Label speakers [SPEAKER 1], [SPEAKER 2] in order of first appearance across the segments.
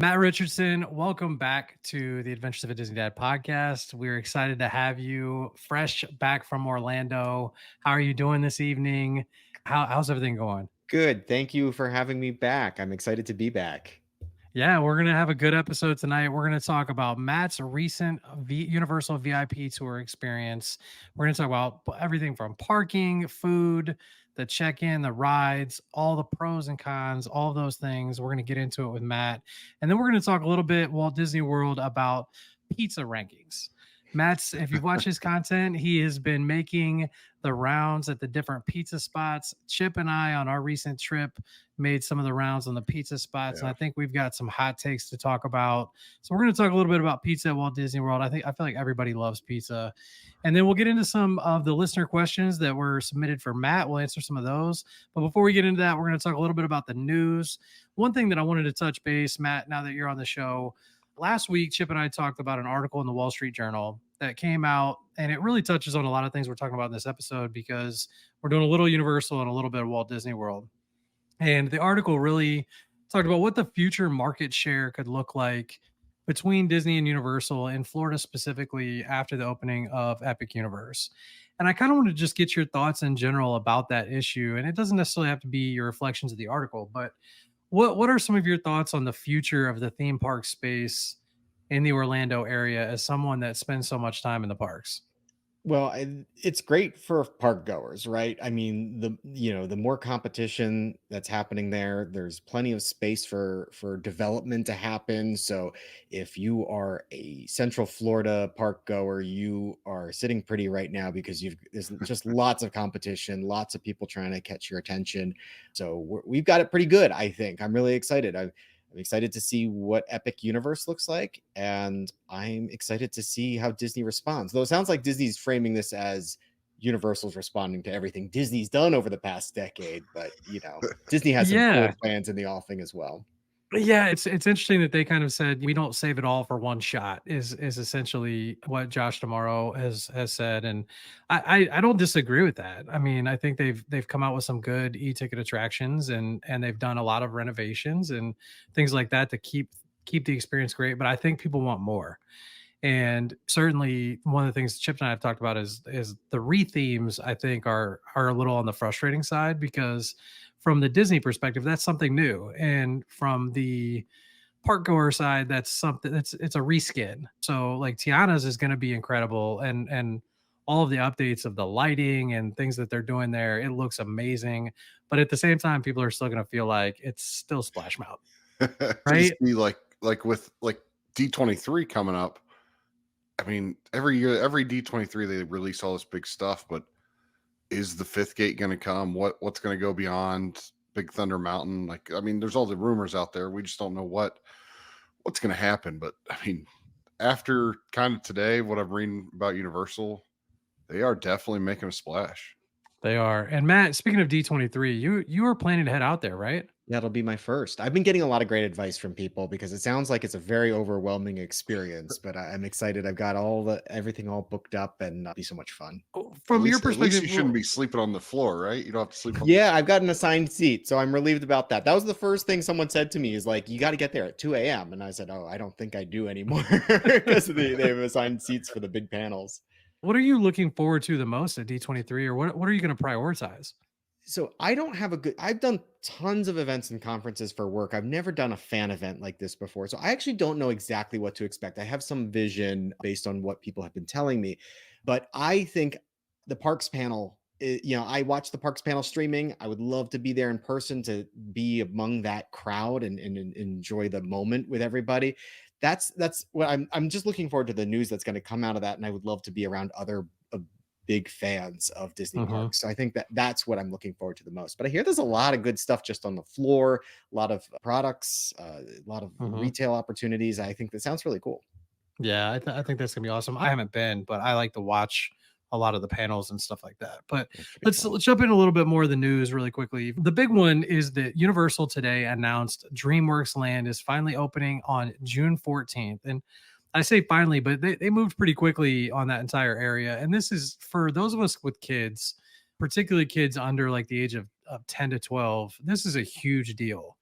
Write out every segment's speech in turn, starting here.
[SPEAKER 1] Matt Richardson, welcome back to the Adventures of a Disney Dad podcast. We're excited to have you fresh back from Orlando. How are you doing this evening? How's everything going?
[SPEAKER 2] Good. Thank you for having me back. I'm excited to be back.
[SPEAKER 1] Yeah, we're going to have a good episode tonight. We're going to talk about Matt's recent Universal VIP tour experience. We're going to talk about everything from parking, food, the check in, the rides, all the pros and cons, all of those things. We're going to get into it with Matt. And then we're going to talk a little bit Walt Disney World about pizza rankings. Matt's, if you've watched his content, he has been making the rounds at the different pizza spots. Chip and I, on our recent trip, made some of the rounds on the pizza spots, and I
[SPEAKER 2] Yeah.
[SPEAKER 1] think we've got some hot takes to talk about. So we're going to talk a little bit about pizza at Walt Disney World. I feel like everybody loves pizza, and then we'll get into some of the listener questions that were submitted for Matt. We'll answer some of those, but before we get into that, we're going to talk a little bit about the news. One thing that I wanted to touch base, Matt, now that you're on the show. Last week, Chip and I talked about an article in the Wall Street Journal that came out, and it really touches on a lot of things we're talking about in this episode because we're doing a little Universal and a little bit of Walt Disney World. And the article really talked about what the future market share could look like between Disney and Universal in Florida, specifically after the opening of Epic Universe. And I kind of want to just get your thoughts in general about that issue. And it doesn't necessarily have to be your reflections of the article, but what are some of your thoughts on the future of the theme park space in the Orlando area as someone that spends so much time in the parks?
[SPEAKER 2] Well, it's great for park goers, right? I mean, the more competition that's happening there, there's plenty of space for development to happen. So, if you are a Central Florida park goer, you are sitting pretty right now because there's just lots of competition, lots of people trying to catch your attention. So, we've got it pretty good, I think. I'm really excited. I'm excited to see what Epic Universe looks like, and I'm excited to see how Disney responds. Though it sounds like Disney's framing this as Universal's responding to everything Disney's done over the past decade, but Disney has some
[SPEAKER 1] Yeah,
[SPEAKER 2] cool plans in the offing as well.
[SPEAKER 1] yeah, it's interesting that they kind of said we don't save it all for one shot is essentially what Josh Tomorrow has said, and I don't disagree with that. I mean, I think they've come out with some good e-ticket attractions and they've done a lot of renovations and things like that to keep the experience great. But I think people want more. And certainly one of the things Chip and I have talked about is the rethemes, I think are a little on the frustrating side because from the Disney perspective, that's something new. And from the park goer side, that's something it's a reskin. So like Tiana's is gonna be incredible and all of the updates of the lighting and things that they're doing there, it looks amazing. But at the same time, people are still gonna feel like it's still Splash Mountain,
[SPEAKER 3] Just
[SPEAKER 1] right?
[SPEAKER 3] be like with D23 coming up. I mean, every year, every D23 they release all this big stuff, but is the fifth gate going to come? What's going to go beyond Big Thunder Mountain? Like, I mean, there's all the rumors out there. We just don't know what's going to happen. But I mean, after kind of today, what I'm reading about Universal, they are definitely making a splash.
[SPEAKER 1] They are. And Matt, speaking of D23, you are planning to head out there, right?
[SPEAKER 2] That'll be my first. I've been getting a lot of great advice from people because it sounds like it's a very overwhelming experience, but I'm excited. I've got everything all booked up and it'll be so much fun.
[SPEAKER 3] At
[SPEAKER 1] From your
[SPEAKER 3] least, at least
[SPEAKER 1] perspective,
[SPEAKER 3] you shouldn't be sleeping on the floor, right? You don't have to sleep on.
[SPEAKER 2] Yeah, I've got an assigned seat, so I'm relieved about that. That was the first thing someone said to me is like, you got to get there at 2 a.m. And I said, oh, I don't think I do anymore because they have assigned seats for the big panels.
[SPEAKER 1] what are you looking forward to the most at D23, or what are you going to prioritize?
[SPEAKER 2] So I don't have a good, I've done tons of events and conferences for work. I've never done a fan event like this before. So I actually don't know exactly what to expect. I have some vision based on what people have been telling me, but I think the parks panel, I watch the parks panel streaming. I would love to be there in person to be among that crowd and enjoy the moment with everybody. That's what I'm just looking forward to the news that's going to come out of that. And I would love to be around other big fans of Disney
[SPEAKER 1] Mhm.
[SPEAKER 2] parks. So I think that's what I'm looking forward to the most. But I hear there's a lot of good stuff just on the floor, a lot of products, a lot of
[SPEAKER 1] Mhm.
[SPEAKER 2] retail opportunities. I think that sounds really cool.
[SPEAKER 1] Yeah, I think that's gonna be awesome. I haven't been, but I like to watch a lot of the panels and stuff like that. But
[SPEAKER 2] It should be
[SPEAKER 1] let's
[SPEAKER 2] fun.
[SPEAKER 1] jump in a little bit more of the news really quickly. The big one is that Universal today announced Dreamworks Land is finally opening on June 14th. And I say finally, but they moved pretty quickly on that entire area. And this is for those of us with kids, particularly kids under like the age of 10 to 12. This is a huge deal.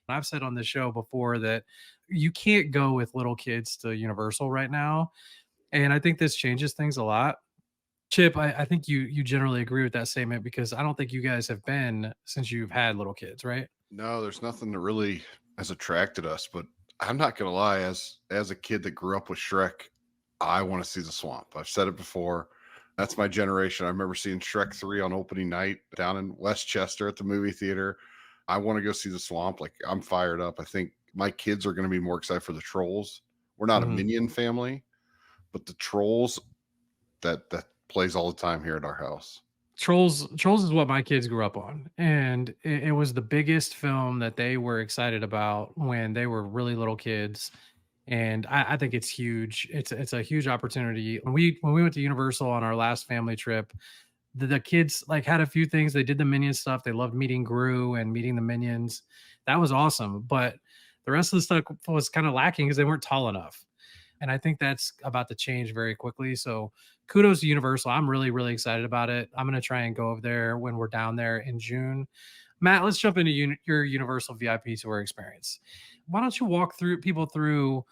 [SPEAKER 1] I've said on the show before that you can't go with little kids to Universal right now. And I think this changes things a lot. Chip, I think you generally agree with that statement because I don't think you guys have been since you've had little kids, right?
[SPEAKER 3] No, there's nothing that really has attracted us, but I'm not gonna lie, as a kid that grew up with Shrek, I want to see the swamp. I've said it before. That's my generation. I remember seeing Shrek 3 on opening night down in Westchester at the movie theater. I want to go see the swamp. Like, I'm fired up. I think my kids are going to be more excited for the trolls. We're not a
[SPEAKER 1] Mhm.
[SPEAKER 3] minion family, but the trolls, that plays all the time here at our house.
[SPEAKER 1] Trolls is what my kids grew up on, and it was the biggest film that they were excited about when they were really little kids. And I think it's huge. It's a huge opportunity. When we went to Universal on our last family trip, the kids like had a few things. They did the minion stuff. They loved meeting Gru and meeting the minions. That was awesome. But the rest of the stuff was kind of lacking because they weren't tall enough. And I think that's about to change very quickly. So kudos to Universal. I'm really, really excited about it. I'm going to try and go over there when we're down there in June. Matt, let's jump into your Universal VIP tour experience. Why don't you walk through people through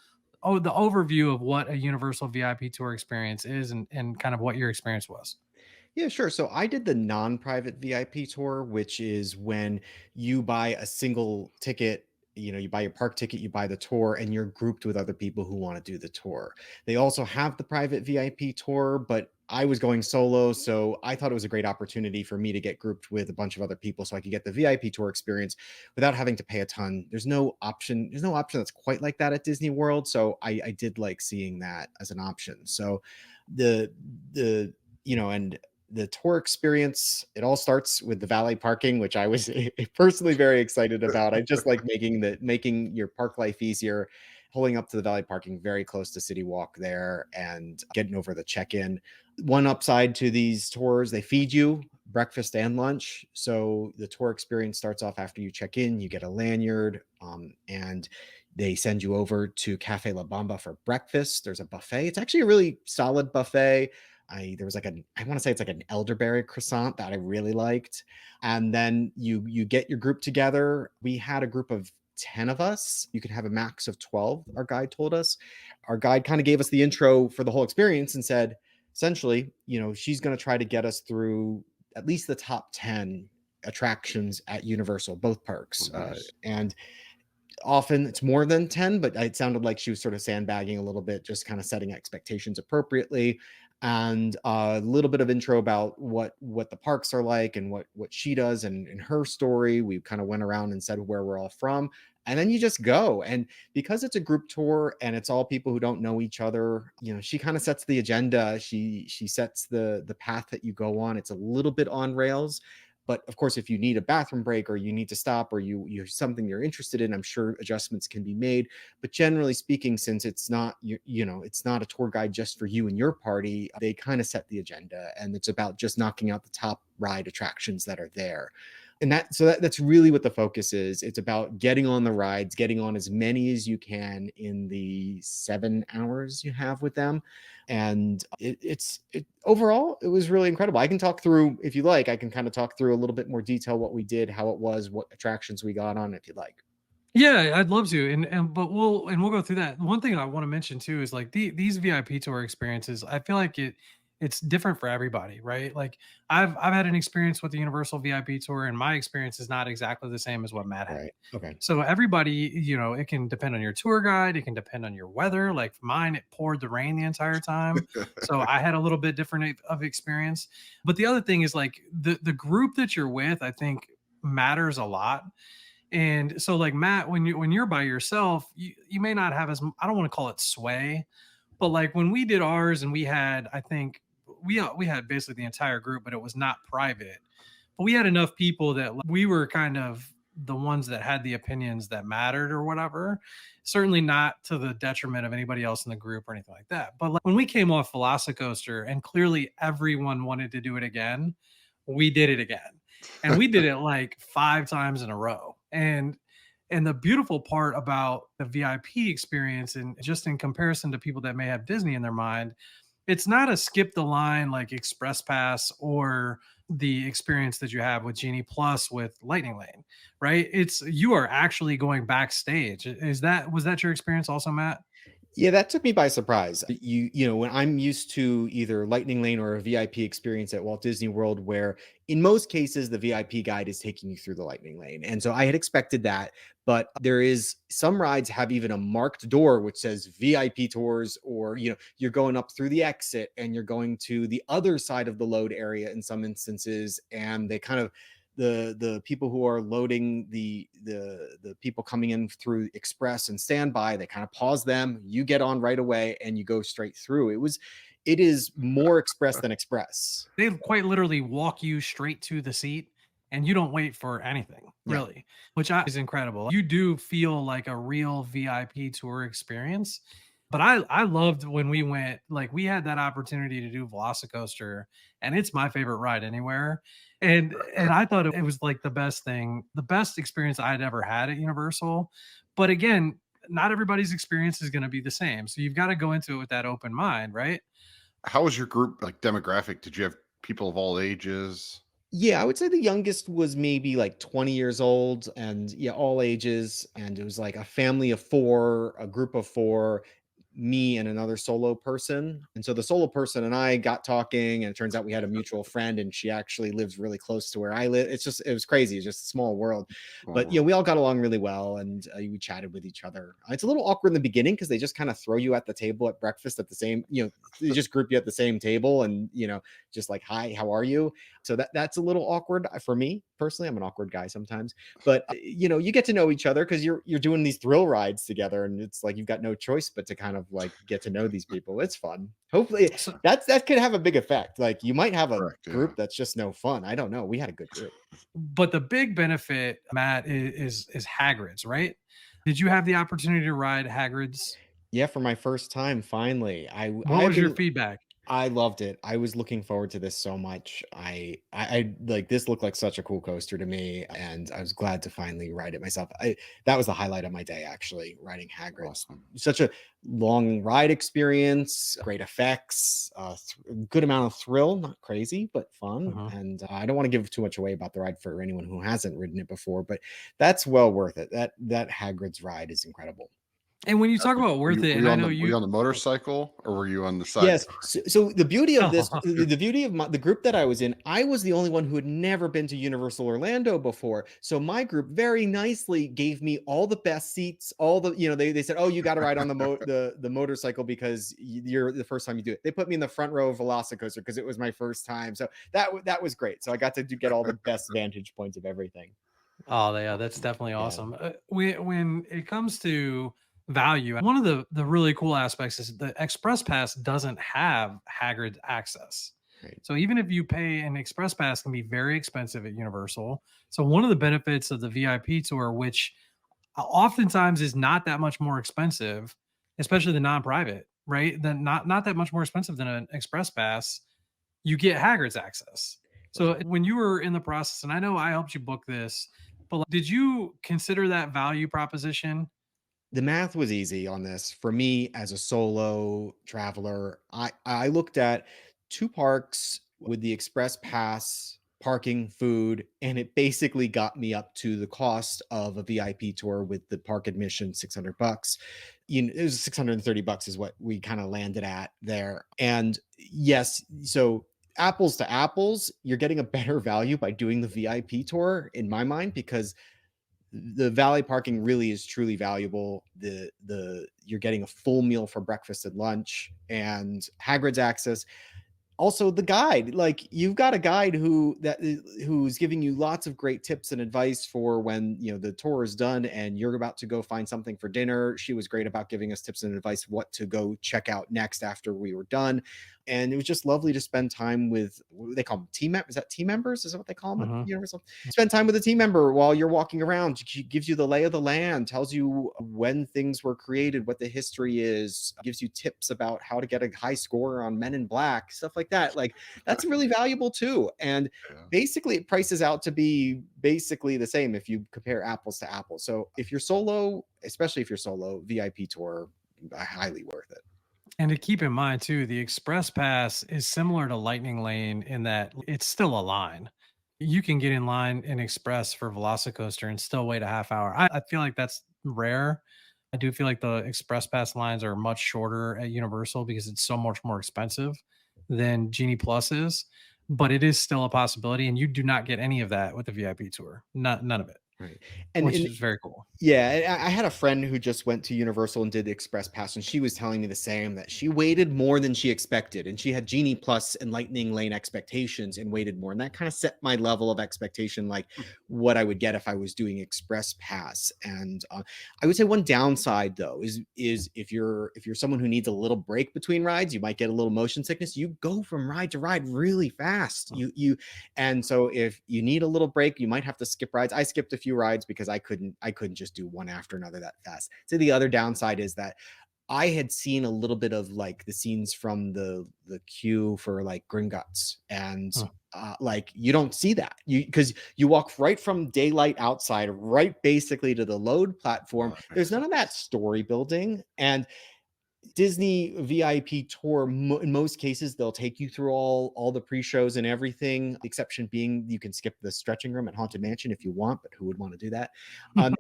[SPEAKER 1] the overview of what a Universal VIP tour experience is and kind of what your experience was?
[SPEAKER 2] Yeah, sure. So I did the non-private VIP tour, which is when you buy a single ticket, you buy your park ticket, you buy the tour, and you're grouped with other people who want to do the tour. They also have the private VIP tour, but I was going solo, so I thought it was a great opportunity for me to get grouped with a bunch of other people so I could get the VIP tour experience without having to pay a ton. There's no option that's quite like that at Disney World. So I did like seeing that as an option. So the and the tour experience, it all starts with the valet parking, which I was personally very excited about. I just like making your park life easier, pulling up to the valet parking very close to City Walk there and getting over the check-in. One upside to these tours, they feed you breakfast and lunch. So the tour experience starts off after you check in, you get a lanyard, and they send you over to Cafe La Bamba for breakfast. There's a buffet. It's actually a really solid buffet. There was like I want to say it's like an elderberry croissant that I really liked. And then you get your group together. We had a group of 10 of us. You could have a max of 12, our guide told us. Our guide kind of gave us the intro for the whole experience and said, essentially, she's going to try to get us through at least the top 10 attractions at Universal, both parks.
[SPEAKER 3] Nice.
[SPEAKER 2] And often it's more than 10, but it sounded like she was sort of sandbagging a little bit, just kind of setting expectations appropriately. And a little bit of intro about what the parks are like and what she does and in her story. We kind of went around and said where we're all from. And then you just go. And because it's a group tour and it's all people who don't know each other, she kind of sets the agenda. She sets the path that you go on. It's a little bit on rails, but of course, if you need a bathroom break or you need to stop or you something you're interested in, I'm sure adjustments can be made. But generally speaking, since it's not it's not a tour guide just for you and your party, they kind of set the agenda, and it's about just knocking out the top ride attractions that are there. And that's really what the focus is. It's about getting on the rides, getting on as many as you can in the 7 hours you have with them. And overall, it was really incredible. I can talk through, if you like, I can kind of talk through a little bit more detail what we did, how it was, what attractions we got on, if you'd like.
[SPEAKER 1] Yeah, I'd love to, and but we'll go through that. One thing I want to mention too is like these VIP tour experiences. I feel like it's different for everybody, right? Like I've had an experience with the Universal VIP tour, and my experience is not exactly the same as what Matt had.
[SPEAKER 2] Right. Okay.
[SPEAKER 1] So everybody, it can depend on your tour guide. It can depend on your weather. Like for mine, it poured the rain the entire time, so I had a little bit different of experience. But the other thing is like the group that you're with, I think matters a lot. And so like Matt, when you're by yourself, you may not have as I don't want to call it sway, but like when we did ours and we had I think we had basically the entire group, but it was not private. But we had enough people that we were kind of the ones that had the opinions that mattered or whatever. Certainly not to the detriment of anybody else in the group or anything like that. But like when we came off Velocicoaster and clearly everyone wanted to do it again, we did it again. And we did it like 5 times in a row. And the beautiful part about the VIP experience, and just in comparison to people that may have Disney in their mind, it's not a skip the line like express pass or the experience that you have with Genie Plus with Lightning Lane, right? It's you are actually going backstage. Was that your experience also, Matt?
[SPEAKER 2] Yeah, that took me by surprise. When I'm used to either Lightning Lane or a VIP experience at Walt Disney World, where in most cases the VIP guide is taking you through the Lightning Lane. And so I had expected that, but there is some rides have even a marked door which says VIP tours, or you're going up through the exit and you're going to the other side of the load area in some instances, and they kind of the people who are loading the people coming in through express and standby, they kind of pause them, you get on right away and you go straight through. It is more express than express.
[SPEAKER 1] They quite literally walk you straight to the seat and you don't wait for anything,
[SPEAKER 2] Yeah.
[SPEAKER 1] really, is incredible. You do feel like a real VIP tour experience. But I loved when we went, like we had that opportunity to do Velocicoaster, and it's my favorite ride anywhere. And I thought it was like the best thing, the best experience I'd ever had at Universal. But again, not everybody's experience is going to be the same. So you've got to go into it with that open mind, right?
[SPEAKER 3] How was your group like demographic? Did you have people of all ages?
[SPEAKER 2] Yeah, I would say the youngest was maybe like 20 years old, and yeah, all ages. And it was like a family of four, a group of four, me and another solo person. And so the solo person and I got talking, and it turns out we had a mutual friend, and she actually lives really close to where I live. It was crazy. It's just a small world. But
[SPEAKER 3] Oh,
[SPEAKER 2] we all got along really well, and we chatted with each other. It's a little awkward in the beginning because they just kind of throw you at the table at breakfast at the same, they just group you at the same table, and just like, hi, how are you? So that's a little awkward for me personally. I'm an awkward guy sometimes, but you get to know each other because you're doing these thrill rides together, and it's like you've got no choice but to kind of like get to know these people. It's fun. Hopefully,
[SPEAKER 1] So,
[SPEAKER 2] that could have a big effect. Like you might have a
[SPEAKER 3] correct. Yeah.
[SPEAKER 2] group that's just no fun. I don't know. We had a good group.
[SPEAKER 1] but the big benefit, Matt, is Hagrid's, right? Did you have the opportunity to ride Hagrid's?
[SPEAKER 2] Yeah, for my first time, finally.
[SPEAKER 1] What
[SPEAKER 2] I've
[SPEAKER 1] was your
[SPEAKER 2] been
[SPEAKER 1] feedback?
[SPEAKER 2] I loved it. I was looking forward to this so much. I like this looked like such a cool coaster to me, and I was glad to finally ride it myself. That was the highlight of my day, actually, riding Hagrid's.
[SPEAKER 3] Awesome.
[SPEAKER 2] Such a long ride experience, great effects, good amount of thrill, not crazy, but fun.
[SPEAKER 1] Mhm.
[SPEAKER 2] And I don't want to give too much away about the ride for anyone who hasn't ridden it before, but that's well worth it. That Hagrid's ride is incredible.
[SPEAKER 1] And when you talk about worth it,
[SPEAKER 3] Were
[SPEAKER 1] and
[SPEAKER 3] you
[SPEAKER 1] I
[SPEAKER 3] on
[SPEAKER 1] know
[SPEAKER 3] were you
[SPEAKER 1] you
[SPEAKER 3] on the motorcycle or were you on the
[SPEAKER 2] Yes.
[SPEAKER 3] sidecar?
[SPEAKER 2] So the beauty of this,
[SPEAKER 1] Oh,
[SPEAKER 2] the beauty of the group that I was in, I was the only one who had never been to Universal Orlando before. So my group very nicely gave me all the best seats, all the, they said, oh, you got to ride on the motorcycle because you're the first time you do it. They put me in the front row of Velocicoaster because it was my first time. So that was great. So I got to get all the best vantage points of everything.
[SPEAKER 1] oh, yeah, that's definitely
[SPEAKER 2] Yeah.
[SPEAKER 1] awesome. When it comes to value, one of the really cool aspects is the Express Pass doesn't have Hagrid access.
[SPEAKER 2] Right.
[SPEAKER 1] So even if you pay an Express Pass, can be very expensive at Universal. So one of the benefits of the VIP tour, which oftentimes is not that much more expensive, especially the non-private, right? Then not that much more expensive than an Express Pass. You get Hagrid's access. So
[SPEAKER 2] Right.
[SPEAKER 1] when you were in the process, and I know I helped you book this, but like, did you consider that value proposition?
[SPEAKER 2] The math was easy on this for me as a solo traveler. I looked at two parks with the express pass, parking, food, and it basically got me up to the cost of a VIP tour with the park admission, $600. It was $630 is what we kind of landed at there. And yes, so apples to apples, you're getting a better value by doing the VIP tour in my mind, because the valet parking really is truly valuable. The You're getting a full meal for breakfast and lunch, and Hagrid's access. Also the guide, like you've got a guide who's giving you lots of great tips and advice for when the tour is done and you're about to go find something for dinner. She was great about giving us tips and advice what to go check out next after we were done. And it was just lovely to spend time with, what do they call them, team members? Is that team members? Is that what they call them at
[SPEAKER 1] Mhm.
[SPEAKER 2] Universal? Spend time with a team member while you're walking around. She gives you the lay of the land, tells you when things were created, what the history is, gives you tips about how to get a high score on Men in Black, stuff like that. Like that's really valuable too. And
[SPEAKER 3] Yeah.
[SPEAKER 2] basically it prices out to be basically the same if you compare apples to apples. So if you're solo, especially if you're solo, VIP tour, highly worth it.
[SPEAKER 1] And to keep in mind too, the express pass is similar to Lightning Lane in that it's still a line. You can get in line in express for Velocicoaster and still wait a half hour. I feel like that's rare. I do feel like the express pass lines are much shorter at Universal because it's so much more expensive than Genie Plus is, but it is still a possibility, and you do not get any of that with the VIP tour. None of it,
[SPEAKER 2] Right. And
[SPEAKER 1] which
[SPEAKER 2] and
[SPEAKER 1] is very cool.
[SPEAKER 2] yeah, I had a friend who just went to Universal and did the Express Pass, and she was telling me the same, that she waited more than she expected, and she had Genie Plus and Lightning Lane expectations and waited more, and that kind of set my level of expectation, like what I would get if I was doing Express Pass. And I would say one downside though is if you're someone who needs a little break between rides, you might get a little motion sickness. You go from ride to ride really fast. And so if you need a little break, you might have to skip rides. I skipped a few rides because I couldn't just do one after another that fast. So the other downside is that I had seen a little bit of like the scenes from the queue for like Gringotts, and
[SPEAKER 1] Huh.
[SPEAKER 2] like you don't see that, because you walk right from daylight outside right basically to the load platform.
[SPEAKER 3] That
[SPEAKER 2] There's
[SPEAKER 3] makes
[SPEAKER 2] none of that
[SPEAKER 3] sense.
[SPEAKER 2] story building. And Disney VIP tour, in most cases, they'll take you through all the pre-shows and everything. The exception being you can skip the stretching room at Haunted Mansion if you want, but who would want to do that?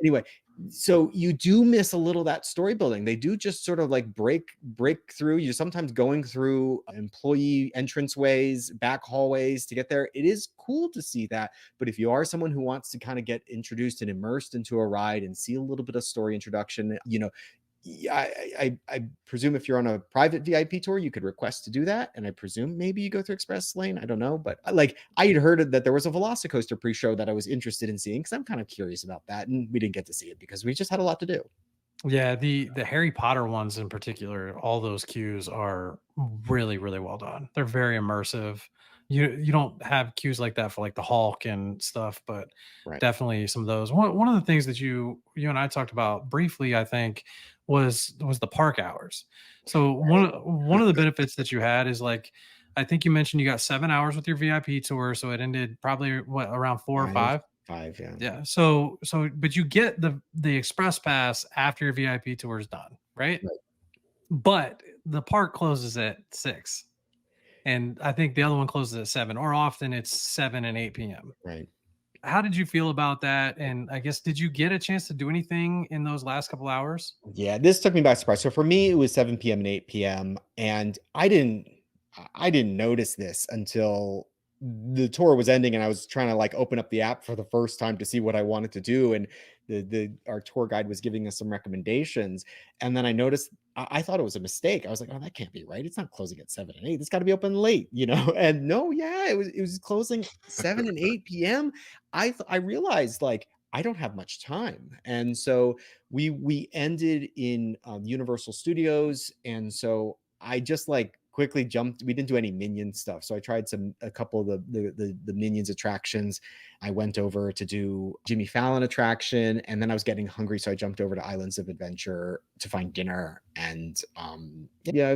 [SPEAKER 2] Anyway, so you do miss a little that story building. They do just sort of like break through. You're sometimes going through employee entranceways, back hallways to get there. It is cool to see that, but if you are someone who wants to kind of get introduced and immersed into a ride and see a little bit of story introduction, yeah, I presume if you're on a private VIP tour, you could request to do that, and I presume maybe you go through Express Lane. I don't know, but like I had heard that there was a Velocicoaster pre-show that I was interested in seeing because I'm kind of curious about that, and we didn't get to see it because we just had a lot to do.
[SPEAKER 1] Yeah, the Harry Potter ones in particular, all those queues are really, really well done. They're very immersive. You don't have queues like that for like the Hulk and stuff, but
[SPEAKER 2] Right.
[SPEAKER 1] definitely some of those. One of the things that you and I talked about briefly, I think, was the park hours. So one of the benefits that you had is like I think you mentioned you got 7 hours with your VIP tour, so it ended probably what around 4 or 5.
[SPEAKER 2] 5, yeah.
[SPEAKER 1] Yeah. So but you get the express pass after your VIP tour is done, right?
[SPEAKER 2] Right.
[SPEAKER 1] But the park closes at 6. And I think the other one closes at 7, or often it's 7 and 8 p.m.
[SPEAKER 2] Right.
[SPEAKER 1] How did you feel about that? And I guess did you get a chance to do anything in those last couple hours?
[SPEAKER 2] Yeah, this took me by surprise. So for me, it was 7 p.m. and 8 p.m. And I didn't notice this until the tour was ending and I was trying to like open up the app for the first time to see what I wanted to do. And the our tour guide was giving us some recommendations. And then I noticed I thought it was a mistake. I was like, oh, that can't be right. It's not closing at 7 and 8. It's got to be open late, you know? And no, yeah, it was closing 7 and 8 p.m. I realized like I don't have much time. And so we ended in Universal Studios, and so I just like quickly jumped. We didn't do any Minion stuff, so I tried a couple of the Minions attractions. I went over to do Jimmy Fallon attraction, and then I was getting hungry, so I jumped over to Islands of Adventure to find dinner. And yeah,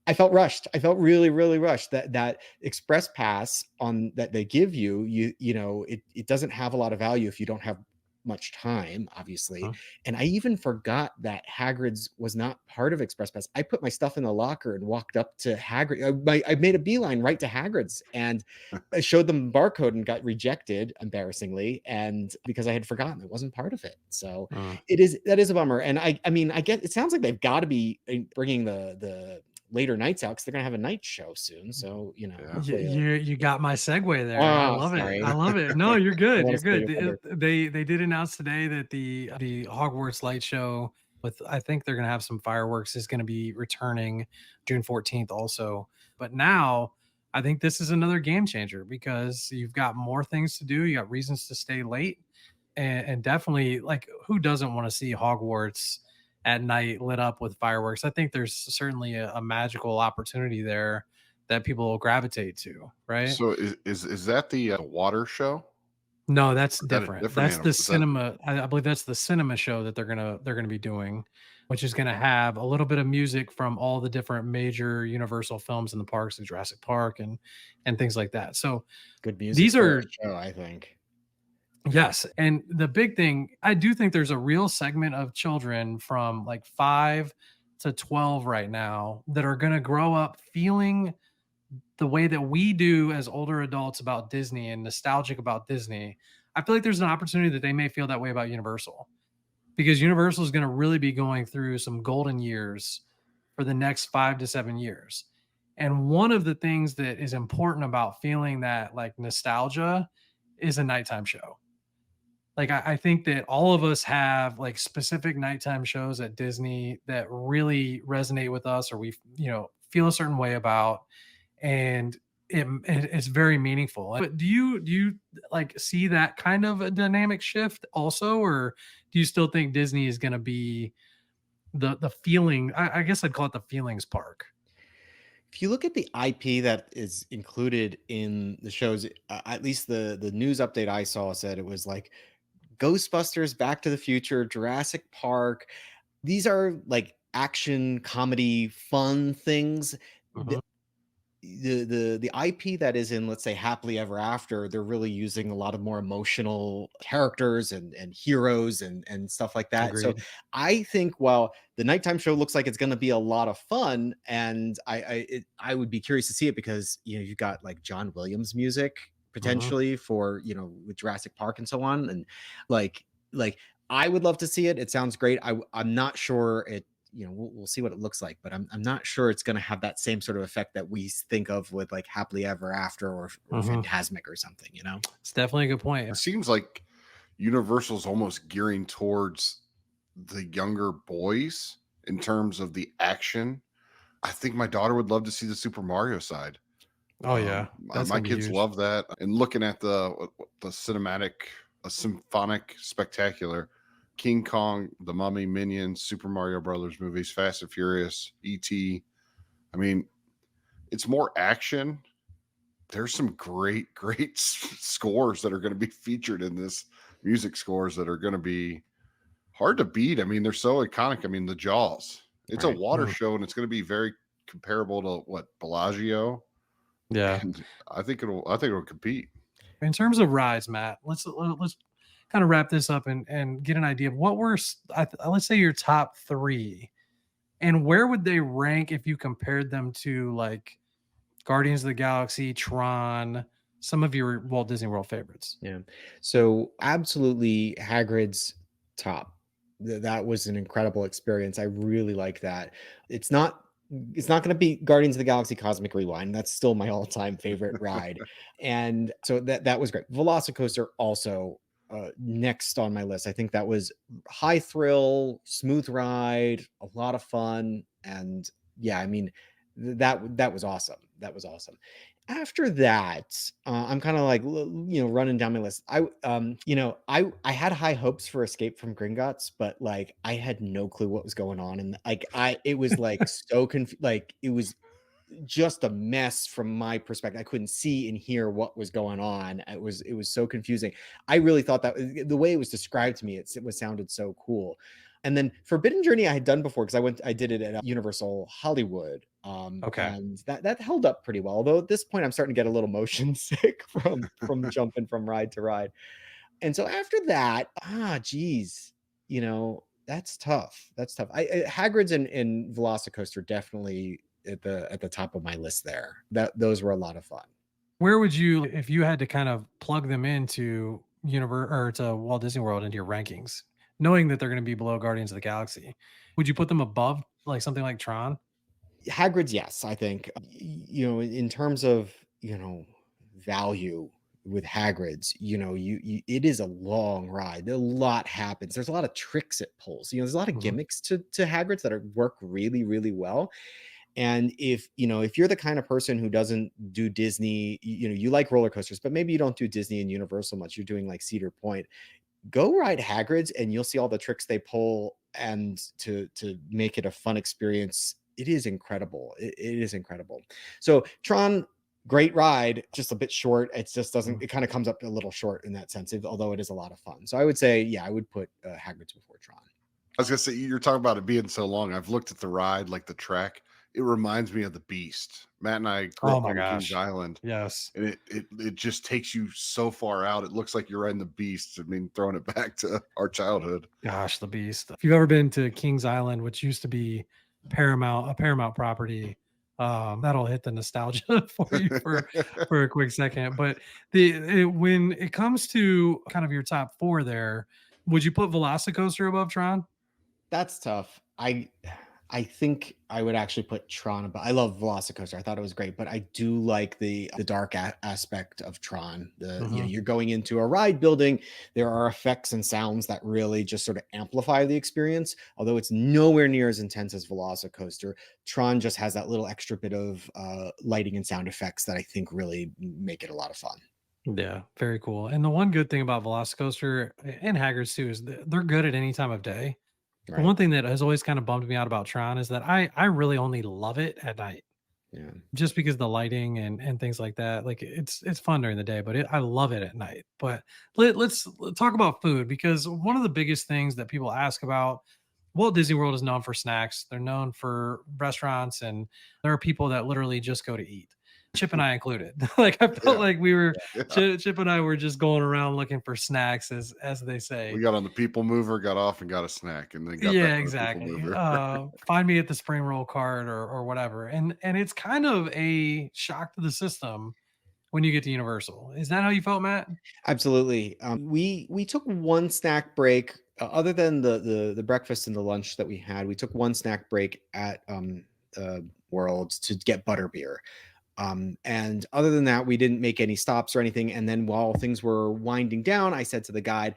[SPEAKER 2] I felt rushed. I felt really, really rushed. That express pass on that they give you, it doesn't have a lot of value if you don't have much time, obviously.
[SPEAKER 1] Huh?
[SPEAKER 2] And I even forgot that Hagrid's was not part of Express Pass. I put my stuff in the locker and walked up to Hagrid. I made a beeline right to Hagrid's, and I showed them the barcode and got rejected, embarrassingly, and because I had forgotten it wasn't part of it. So
[SPEAKER 1] Uh,
[SPEAKER 2] that is a bummer. And I mean, I get it sounds like they've got to be bringing the later nights out because they're gonna have a night show soon. So
[SPEAKER 3] Yeah.
[SPEAKER 2] hopefully.
[SPEAKER 1] you got my segue there. I
[SPEAKER 2] Oh,
[SPEAKER 1] love it.
[SPEAKER 2] sorry.
[SPEAKER 1] I love it. No, you're
[SPEAKER 2] I
[SPEAKER 1] good.
[SPEAKER 2] want
[SPEAKER 1] You're
[SPEAKER 2] to steal
[SPEAKER 1] good.
[SPEAKER 2] your thunder.
[SPEAKER 1] They did announce today that the Hogwarts light show with I think they're gonna have some fireworks is gonna be returning June 14th also. But now I think this is another game changer because you've got more things to do. You got reasons to stay late, and definitely like who doesn't want to see Hogwarts at night lit up with fireworks? I think there's certainly a magical opportunity there that people will gravitate to, right?
[SPEAKER 3] So is that the water show?
[SPEAKER 1] No, that's
[SPEAKER 3] Or is that a
[SPEAKER 1] different.
[SPEAKER 3] different
[SPEAKER 1] That's
[SPEAKER 3] animal?
[SPEAKER 1] the
[SPEAKER 3] Is that
[SPEAKER 1] cinema. I believe that's the cinema show that they're gonna be doing, which is gonna have a little bit of music from all the different major Universal films in the parks, like Jurassic Park and things like that. So
[SPEAKER 2] Good music
[SPEAKER 1] these
[SPEAKER 2] for a
[SPEAKER 1] are
[SPEAKER 2] show, I think.
[SPEAKER 1] yes, and the big thing, I do think there's a real segment of children from like 5 to 12 right now that are going to grow up feeling the way that we do as older adults about Disney and nostalgic about Disney. I feel like there's an opportunity that they may feel that way about Universal, because Universal is going to really be going through some golden years for the next 5 to 7 years. And one of the things that is important about feeling that like nostalgia is a nighttime show. Like I think that all of us have like specific nighttime shows at Disney that really resonate with us, or we, feel a certain way about, and it's very meaningful. But do you like see that kind of a dynamic shift also, or do you still think Disney is going to be the feeling? I guess I'd call it the feelings park.
[SPEAKER 2] If you look at the IP that is included in the shows, at least the news update I saw said it was like Ghostbusters, Back to the Future, Jurassic Park. These are like action, comedy, fun things.
[SPEAKER 1] Mhm.
[SPEAKER 2] The IP that is in, let's say, Happily Ever After, they're really using a lot of more emotional characters and heroes and stuff like that. So
[SPEAKER 1] Agreed.
[SPEAKER 2] I think while the nighttime show looks like it's going to be a lot of fun, and I would be curious to see it, because you've got like John Williams music
[SPEAKER 1] Mhm.
[SPEAKER 2] potentially for with Jurassic Park and so on, and like I would love to see it. It sounds great. I'm not sure it we'll see what it looks like, but I'm not sure it's going to have that same sort of effect that we think of with like Happily Ever After or
[SPEAKER 1] Mhm.
[SPEAKER 2] Phantasmic or something.
[SPEAKER 1] It's definitely a good point.
[SPEAKER 3] It seems like Universal's almost gearing towards the younger boys in terms of the action. I think my daughter would love to see the Super Mario side.
[SPEAKER 1] Oh yeah, that's
[SPEAKER 3] My
[SPEAKER 1] gonna be
[SPEAKER 3] kids
[SPEAKER 1] huge.
[SPEAKER 3] love that. And looking at the cinematic, a symphonic spectacular, King Kong, The Mummy, Minions, Super Mario Brothers movies, Fast and Furious, E.T. I mean, it's more action. There's some great scores that are going to be featured in this, music scores that are going to be hard to beat. I mean, they're so iconic. I mean, the Jaws. It's a
[SPEAKER 2] Right.
[SPEAKER 3] water
[SPEAKER 1] Mhm.
[SPEAKER 3] show, and it's going to be very comparable to what Bellagio,
[SPEAKER 1] Yeah.
[SPEAKER 3] and I think it'll compete.
[SPEAKER 1] In terms of rides, Matt, let's kind of wrap this up and get an idea of what were let's say your top three, and where would they rank if you compared them to like Guardians of the Galaxy, Tron, some of your Walt Disney World favorites.
[SPEAKER 2] Yeah. So absolutely Hagrid's top. That was an incredible experience. I really like that. It's not it's not going to be Guardians of the Galaxy Cosmic Rewind. That's still my all-time favorite ride. And so that was great. Velocicoaster also next on my list. I think that was high thrill, smooth ride, a lot of fun, and yeah, I mean that was awesome. That was awesome. After that, I'm kind of like running down my list. I had high hopes for Escape from Gringotts, but like I had no clue what was going on, and like I it was like so like it was just a mess from my perspective. I couldn't see and hear what was going on. It was so confusing. I really thought that the way it was described to me, it was sounded so cool. And then Forbidden Journey I had done before, because I did it at Universal Hollywood,
[SPEAKER 1] Okay.
[SPEAKER 2] and that held up pretty well. Although at this point I'm starting to get a little motion sick from jumping from ride to ride. And so after that, geez, that's tough. That's tough. Hagrid's and Velocicoaster definitely at the top of my list there. Those were a lot of fun.
[SPEAKER 1] Where would you, if you had to kind of plug them into Universe or to Walt Disney World into your rankings, knowing that they're going to be below Guardians of the Galaxy, would you put them above like something like Tron?
[SPEAKER 2] Hagrid's, yes, I think. In terms of, value with Hagrid's, it is a long ride. A lot happens. There's a lot of tricks it pulls. There's a lot of
[SPEAKER 1] Mhm.
[SPEAKER 2] gimmicks to Hagrid's that work really, really well. And if you're the kind of person who doesn't do Disney, you like roller coasters, but maybe you don't do Disney and Universal much, you're doing like Cedar Point, go ride Hagrid's and you'll see all the tricks they pull, and to make it a fun experience. It is incredible. It is incredible. So Tron, great ride, just a bit short. It just doesn't,
[SPEAKER 1] Mhm.
[SPEAKER 2] it kind of comes up a little short in that sense, although it is a lot of fun. So I would say, yeah, I would put Hagrid's before Tron.
[SPEAKER 3] I was gonna say, you're talking about it being so long. I've looked at the ride, like the track. It reminds me of the Beast. Matt and I grew
[SPEAKER 1] Oh
[SPEAKER 3] up
[SPEAKER 1] my
[SPEAKER 3] on Kings
[SPEAKER 1] gosh.
[SPEAKER 3] Island,
[SPEAKER 1] Yes.
[SPEAKER 3] and it just takes you so far out. It looks like you're riding the Beast. I mean, throwing it back to our childhood.
[SPEAKER 1] Gosh, the beast. If you've ever been to Kings Island, which used to be a Paramount property. That'll hit the nostalgia for you for a quick second. But when it comes to kind of your top four there, would you put Velocicoaster above Tron?
[SPEAKER 2] That's tough. I think I would actually put Tron, but I love Velocicoaster. I thought it was great, but I do like the dark aspect of Tron.
[SPEAKER 1] Mhm.
[SPEAKER 2] You're going into a ride building. There are effects and sounds that really just sort of amplify the experience. Although it's nowhere near as intense as Velocicoaster, Tron just has that little extra bit of lighting and sound effects that I think really make it a lot of fun.
[SPEAKER 1] Yeah, very cool. And the one good thing about Velocicoaster and Hagrid's too is they're good at any time of day. The
[SPEAKER 2] Right?
[SPEAKER 1] one thing that has always kind of bummed me out about Tron is that I really only love it at night,
[SPEAKER 2] Yeah.
[SPEAKER 1] just because the lighting and things like that. Like it's fun during the day, but I love it at night. But let's talk about food, because one of the biggest things that people ask about, Walt Disney World is known for snacks. They're known for restaurants, and there are people that literally just go to eat. Chip and I included. Like I felt
[SPEAKER 3] Yeah.
[SPEAKER 1] like we were
[SPEAKER 3] Yeah.
[SPEAKER 1] Chip and I were just going around looking for snacks, as they
[SPEAKER 3] We
[SPEAKER 1] say.
[SPEAKER 3] got on the people mover, got off and got a snack, and then got back
[SPEAKER 1] Yeah,
[SPEAKER 3] on the people
[SPEAKER 1] exactly.
[SPEAKER 3] mover.
[SPEAKER 1] Find me at the spring roll cart or whatever. And it's kind of a shock to the system when you get to Universal. Is that how you felt, Matt?
[SPEAKER 2] Absolutely. We took one snack break, other than the breakfast and the lunch that we had. We took one snack break at World to get butterbeer. And other than that, we didn't make any stops or anything. And then while things were winding down, I said to the guide,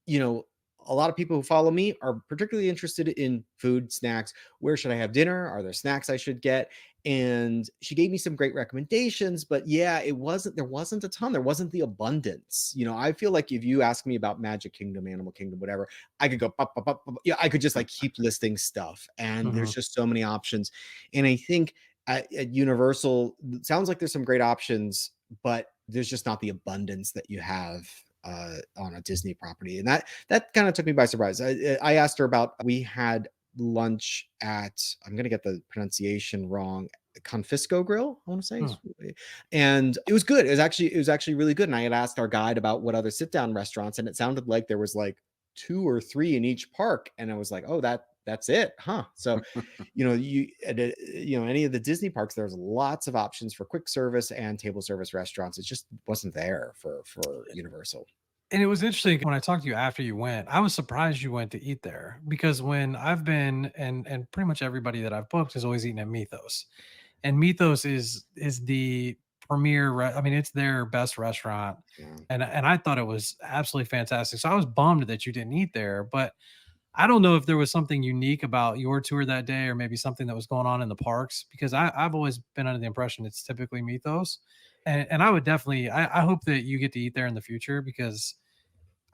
[SPEAKER 2] you know, a lot of people who follow me are particularly interested in food, snacks. Where should I have dinner? Are there snacks I should get? And she gave me some great recommendations, but yeah, there wasn't a ton. There wasn't the abundance. I feel like if you ask me about Magic Kingdom, Animal Kingdom, whatever, I could go, pop, pop, pop, pop. Yeah, I could just like keep listing stuff. And there's
[SPEAKER 1] Mhm.
[SPEAKER 2] just so many options. And I think at Universal, it sounds like there's some great options, but there's just not the abundance that you have on a Disney property, and that kind of took me by surprise. I asked her about. We had lunch at, I'm going to get the pronunciation wrong, Confisco Grill, I want to say,
[SPEAKER 1] Hmm.
[SPEAKER 2] and it was good. It was actually really good. And I had asked our guide about what other sit down restaurants, and it sounded like there was like two or three in each park, and I was like, oh, that's it, huh? So any of the Disney parks, there's lots of options for quick service and table service restaurants. It just wasn't there for Universal.
[SPEAKER 1] And it was interesting when I talked to you after you went. I was surprised you went to eat there, because when I've been, and pretty much everybody that I've booked has always eaten at Mythos. And Mythos is the premier I mean, it's their best restaurant.
[SPEAKER 2] Yeah.
[SPEAKER 1] And I thought it was absolutely fantastic. So I was bummed that you didn't eat there, but I don't know if there was something unique about your tour that day, or maybe something that was going on in the parks, because I've always been under the impression it's typically Mythos. And I would definitely, I hope that you get to eat there in the future, because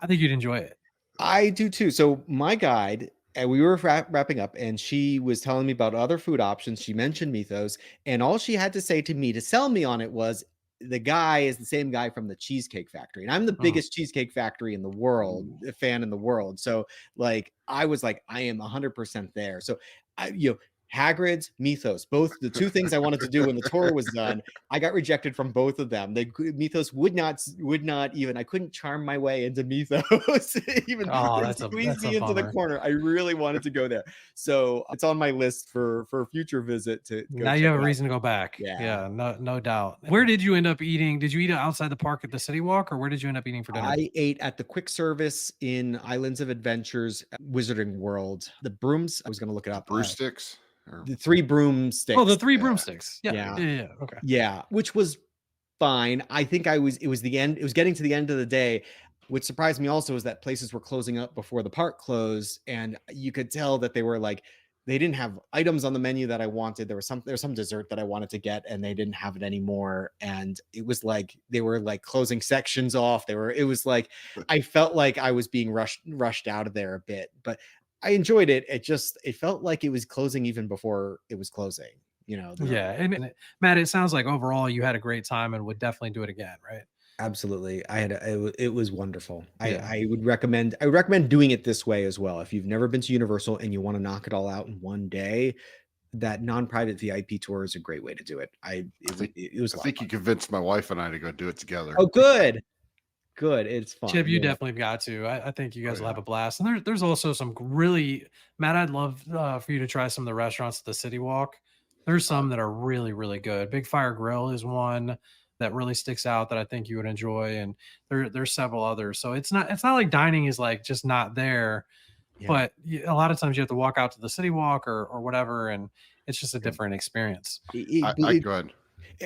[SPEAKER 1] I think you'd enjoy it.
[SPEAKER 2] I do too. So my guide, and we were wrapping up, and she was telling me about other food options. She mentioned Mythos, and all she had to say to me to sell me on it was, the guy is the same guy from the Cheesecake Factory, and I'm the
[SPEAKER 1] Mm.
[SPEAKER 2] biggest Cheesecake Factory in the world,
[SPEAKER 3] Ooh.
[SPEAKER 2] fan in the world. So like, I was like, I am 100% there. So Hagrid's, Mythos, both the two things I wanted to do when the tour was done. I got rejected from both of them. Mythos would not even. I couldn't charm my way into Mythos. Even
[SPEAKER 1] Oh,
[SPEAKER 2] they squeezed
[SPEAKER 1] that's a
[SPEAKER 2] me into the
[SPEAKER 1] bummer.
[SPEAKER 2] corner. I really wanted to go there, so it's on my list for a future visit to go
[SPEAKER 1] Now you
[SPEAKER 2] check
[SPEAKER 1] have a
[SPEAKER 2] it out.
[SPEAKER 1] reason to go back.
[SPEAKER 2] Yeah,
[SPEAKER 1] Yeah, no doubt. Where did you end up eating? Did you eat outside the park at the City Walk, or where did you end up eating for dinner?
[SPEAKER 2] I ate at the quick service in Islands of Adventures, Wizarding World. The brooms. I was going to look it up.
[SPEAKER 3] Brew sticks? Or
[SPEAKER 2] The three
[SPEAKER 1] Oh,
[SPEAKER 2] broomsticks.
[SPEAKER 1] the three
[SPEAKER 3] yeah.
[SPEAKER 1] broomsticks. Yeah,
[SPEAKER 2] Yeah,
[SPEAKER 1] yeah, yeah. Okay.
[SPEAKER 2] yeah, which was fine. I think it was the end. It was getting to the end of the day. What surprised me also is that places were closing up before the park closed, and you could tell that they were like, they didn't have items on the menu that I wanted. There was some dessert that I wanted to get, and they didn't have it anymore. And it was like they were like closing sections off. It was like I felt like I was being rushed out of there a bit, but I enjoyed it. It felt like it was closing even before it was closing.
[SPEAKER 1] Yeah, Matt, it sounds like overall you had a great time and would definitely do it again, right?
[SPEAKER 2] Absolutely. It was wonderful.
[SPEAKER 1] Yeah.
[SPEAKER 2] I would recommend doing it this way as well. If you've never been to Universal and you want to knock it all out in one day, that non-private VIP tour is a great way to do it.
[SPEAKER 3] I think
[SPEAKER 2] It was
[SPEAKER 3] I
[SPEAKER 2] a lot of
[SPEAKER 3] think
[SPEAKER 2] fun.
[SPEAKER 3] you convinced my wife and I to go do it together.
[SPEAKER 2] Oh, good. good. It's
[SPEAKER 1] Chip,
[SPEAKER 2] fun.
[SPEAKER 1] you
[SPEAKER 2] Yeah.
[SPEAKER 1] definitely got to. I think you
[SPEAKER 3] Oh
[SPEAKER 1] guys will have
[SPEAKER 3] yeah.
[SPEAKER 1] a blast. And there's also some really, Matt, I'd love for you to try some of the restaurants at the City Walk. There's
[SPEAKER 3] Uh,
[SPEAKER 1] some that are really, really good. Big Fire Grill is one that really sticks out that I think you would enjoy. And there's several others. So it's not like dining is like just not there,
[SPEAKER 2] Yeah.
[SPEAKER 1] but a lot of times you have to walk out to the City Walk or whatever. And it's just a
[SPEAKER 2] Yeah.
[SPEAKER 1] different experience.
[SPEAKER 3] I go ahead.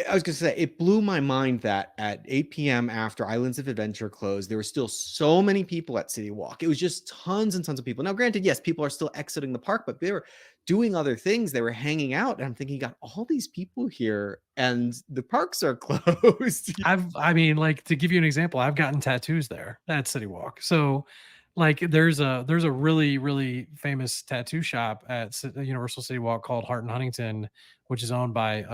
[SPEAKER 2] I was gonna say, it blew my mind that at 8 p.m. after Islands of Adventure closed, there were still so many people at City Walk. It was just tons and tons of people. Now, granted, yes, people are still exiting the park, but they were doing other things. They were hanging out, and I'm thinking, you got all these people here, and the parks are closed.
[SPEAKER 1] I mean, like to give you an example, I've gotten tattoos there at City Walk. So, like, there's a really really famous tattoo shop at Universal City Walk called Hart and Huntington, which is owned by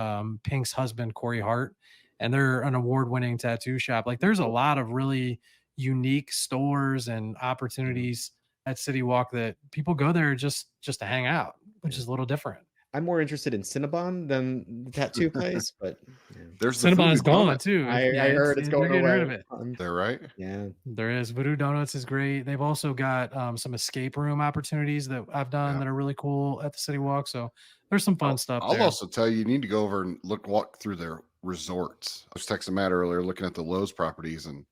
[SPEAKER 1] Pink's husband Corey Hart, and they're an award-winning tattoo shop. Like, there's a
[SPEAKER 2] Cool.
[SPEAKER 1] lot of really unique stores and
[SPEAKER 2] Yeah,
[SPEAKER 1] opportunities at City Walk that people go there just to hang out, which
[SPEAKER 2] yeah.
[SPEAKER 1] is a little different.
[SPEAKER 2] I'm more interested in Cinnabon than the tattoo place, but yeah.
[SPEAKER 3] There's the
[SPEAKER 1] Cinnabon
[SPEAKER 3] Voodoo
[SPEAKER 1] is gone
[SPEAKER 3] Donut
[SPEAKER 1] too. Yeah,
[SPEAKER 2] I heard it's
[SPEAKER 1] they're
[SPEAKER 2] going
[SPEAKER 1] getting rid
[SPEAKER 2] away.
[SPEAKER 1] of it.
[SPEAKER 3] there, right?
[SPEAKER 2] Yeah.
[SPEAKER 1] There is. Voodoo Donuts is great. They've also got some escape room opportunities that I've done
[SPEAKER 3] Yeah.
[SPEAKER 1] that are really cool at the City Walk. So there's some fun stuff
[SPEAKER 3] I'll
[SPEAKER 1] there.
[SPEAKER 3] also tell you, you need to go over and walk through their resorts. I was texting Matt earlier looking at the Lowe's properties, and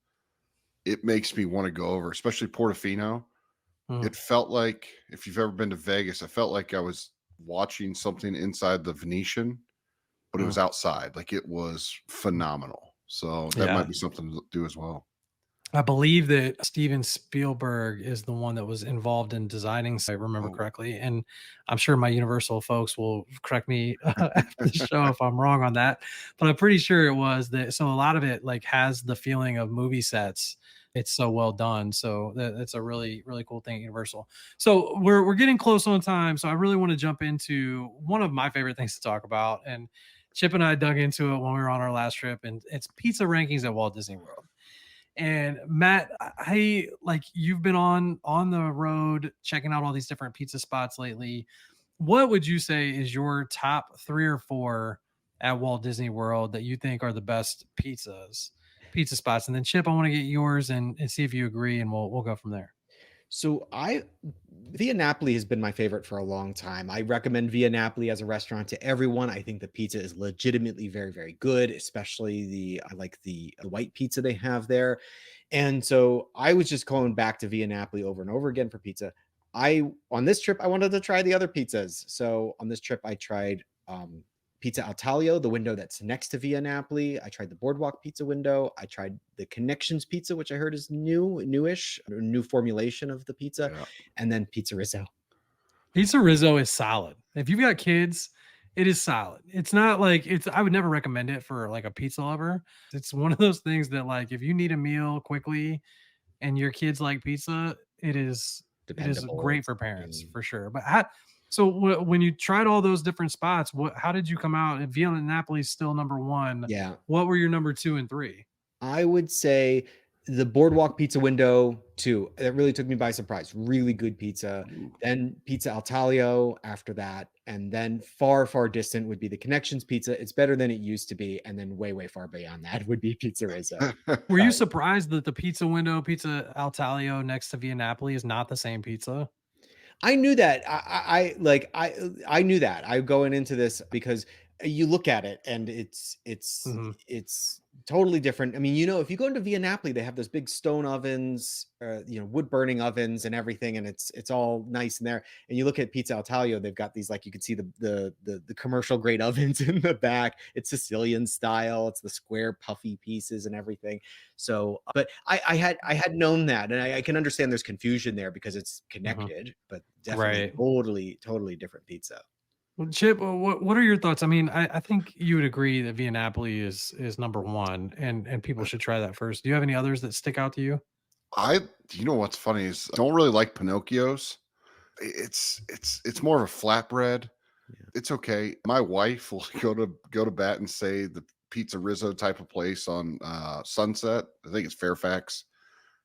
[SPEAKER 3] it makes me want to go over, especially Portofino.
[SPEAKER 1] Mhm.
[SPEAKER 3] It felt like, if you've ever been to Vegas, I felt like I was watching something inside the Venetian, but it was
[SPEAKER 1] Mhm.
[SPEAKER 3] outside. Like, it was phenomenal. So that might
[SPEAKER 1] Yeah.
[SPEAKER 3] be something to do as well.
[SPEAKER 1] I believe that Steven Spielberg is the one that was involved in designing, so I remember
[SPEAKER 3] Oh,
[SPEAKER 1] correctly. And I'm sure my Universal folks will correct me after the show if I'm wrong on that. But I'm pretty sure it was that. So a lot of it like has the feeling of movie sets. It's so well done. So that's a really, really cool thing at Universal. So we're getting close on time. So I really want to jump into one of my favorite things to talk about. And Chip and I dug into it when we were on our last trip, and it's pizza rankings at Walt Disney World. And Matt, I like you've been on the road checking out all these different pizza spots lately. What would you say is your top 3 or 4 at Walt Disney World that you think are the best pizza spots? And then Chip, I want to get yours and see if you agree, and we'll go from there.
[SPEAKER 2] So I Via Napoli has been my favorite for a long time. I recommend Via Napoli as a restaurant to everyone. I think the pizza is legitimately very, very good, especially I like the white pizza they have there. And so I was just going back to Via Napoli over and over again for pizza. I On this trip I wanted to try the other pizzas. So on this trip I tried Pizza Al Taglio, the window that's next to Via Napoli. I tried the Boardwalk Pizza window. I tried the Connections Pizza, which I heard is newish, a new formulation of the pizza,
[SPEAKER 3] yeah.
[SPEAKER 2] and then Pizza Rizzo.
[SPEAKER 1] Pizza Rizzo is solid. If you've got kids, it is solid. It's not like it's I would never recommend it for like a pizza lover. It's one of those things that like if you need a meal quickly and your kids like pizza, it is
[SPEAKER 2] Dependable.
[SPEAKER 1] great for parents
[SPEAKER 2] Yeah.
[SPEAKER 1] for sure. But so when you tried all those different spots, how did you come out? If Vienna Napoli is still number one,
[SPEAKER 2] Yeah.
[SPEAKER 1] what were your number 2 and 3?
[SPEAKER 2] I would say the Boardwalk Pizza window too. That really took me by surprise. Really good pizza.
[SPEAKER 3] Ooh.
[SPEAKER 2] Then Pizza Al Taglio after that, and then far, far distant would be the Connections Pizza. It's better than it used to be, and then way, way far beyond that would be Pizza Rizzo.
[SPEAKER 1] Were you surprised that the pizza window, Pizza Al Taglio next to Via Napoli is not the same pizza?
[SPEAKER 2] I knew that. I knew that. I going into this because you look at it and
[SPEAKER 1] Mhm.
[SPEAKER 2] it's totally different. I mean, if you go into Via Napoli, they have those big stone ovens, wood burning ovens and everything, and it's all nice in there. And you look at Pizza Al Taglio, they've got these, like, you can see the commercial grade ovens in the back. It's Sicilian style. It's the square puffy pieces and everything. So, but I had known that, and I can understand there's confusion there because it's
[SPEAKER 1] Mhm.
[SPEAKER 2] connected, but definitely
[SPEAKER 1] Right.
[SPEAKER 2] totally different pizza.
[SPEAKER 1] Well, Chip, what are your thoughts? I mean, I think you would agree that Via Napoli is number one, and people should try that first. Do you have any others that stick out to you?
[SPEAKER 3] I you know what's funny is I don't really like Pinocchio's. It's more of a flatbread.
[SPEAKER 2] Yeah.
[SPEAKER 3] It's okay. My wife will go to bat and say the Pizza Rizzo type of place on Sunset. I think it's Fairfax.